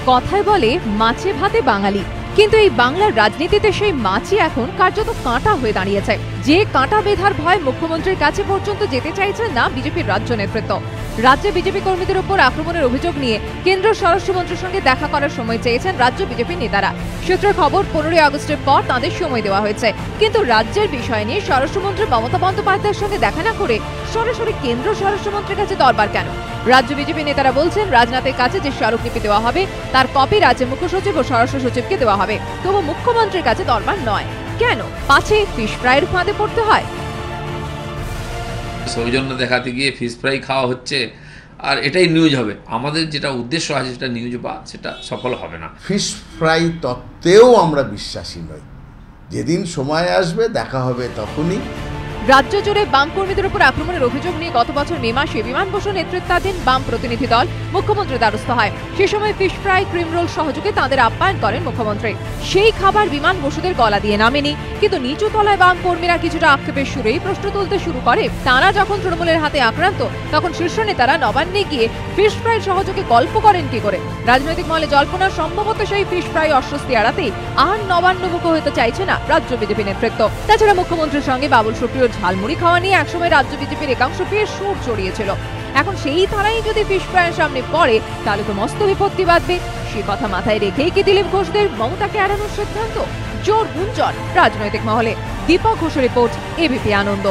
কথায় বলে মাছে ভাতে বাঙালি, কিন্তু এই বাংলার রাজনীতিতে সেই মাছই এখন কার্যত কাঁটা হয়ে দাঁড়িয়েছে। যে কাঁটা বেঁধার ভয় মুখ্যমন্ত্রীর কাছে পর্যন্ত যেতে চাইছে না বিজেপির রাজ্য নেতৃত্ব। রাজ্যে বিজেপি কর্মীদের উপর আক্রমণের অভিযোগ নিয়ে কেন্দ্রীয় স্বরাষ্ট্রমন্ত্রীর সঙ্গে দেখা করার সময় চেয়েছেন রাজ্য বিজেপি নেতারা। সূত্রের খবর, 15 আগস্টের পর তাদের সময় দেওয়া হয়েছে, কিন্তু রাজ্যের বিষয় নিয়ে স্বরাষ্ট্রমন্ত্রী মমতা বন্দ্যোপাধ্যায়ের সঙ্গে দেখা না করে সরাসরি কেন্দ্র স্বরাষ্ট্রমন্ত্রীর কাছে দরবার কেন? রাজ্য বিজেপি নেতারা বলছেন, রাজনাথের কাছে যে স্মারকলিপি দেওয়া হবে তার কপি রাজ্যের মুখ্য সচিব ও স্বরাষ্ট্র সচিবকে দেওয়া হবে, তবু মুখ্যমন্ত্রীর কাছে দরবার নয়। কেন? পাছে ফিশ ফ্রাইয়ের ফাঁদে পড়তে হয়? সৌজন্য দেখাতে গিয়ে ফিশ ফ্রাই খাওয়া হচ্ছে, আর এটাই নিউজ হবে। আমাদের যেটা উদ্দেশ্য আছে সেটা নিউজ বা সেটা সফল হবে না। ফিশ ফ্রাই তত্ত্বেও আমরা বিশ্বাসী নই। যেদিন সময় আসবে দেখা হবে তখনই। রাজ্য জুড়ে বাম কর্মীদের উপর আক্রমণের অভিযোগ নিয়ে গত বছর মে মাসে বিমান বসু নেতৃত্বাধীন বাম প্রতিনিধি দল মুখ্যমন্ত্রীর দ্বারস্থ হয়। সে সময় ফিশ ফ্রাই, ক্রিম রোল সহযোগে তাদের আপ্যায়ন করেন মুখ্যমন্ত্রী। সেই খাবার বিমান বসুদের গলা দিয়ে নামেনি, কিন্তু নিচু তলায় বাম কর্মীরা কিছুটা আক্ষেপের সুরেই প্রশ্ন তুলতে শুরু করে। তারা যখন তৃণমূলের হাতে আক্রান্ত, তখন শীর্ষ নেতারা নবান্নে গিয়ে ফিশ ফ্রাই সহযোগে গল্প করেন কি করে? রাজনৈতিক মহলে জল্পনা, সম্ভবত সেই ফিশ ফ্রাই অস্বস্তি এড়াতেই আর নবান্নমুখী হতে চাইছে না রাজ্য বিজেপি নেতৃত্ব। তাছাড়া মুখ্যমন্ত্রীর সঙ্গে বাবুল সুপ্রিয়র ঝালমুড়ি খাওয়া নিয়ে একসময় রাজ্য বিজেপির একাংশ বেশ সুর চড়িয়েছিল। এখন সেই ধারাই যদি ফিশ ফ্রাইয়ের সামনে পড়ে, তাহলে তো মস্ত বিপত্তি বাঁধবে। সে কথা মাথায় রেখেই কি দিলীপ ঘোষদের মমতাকে এড়ানোর সিদ্ধান্ত? জোর গুঞ্জন রাজনৈতিক মহলে। দীপক ঘোষের রিপোর্ট, এবিপি আনন্দ।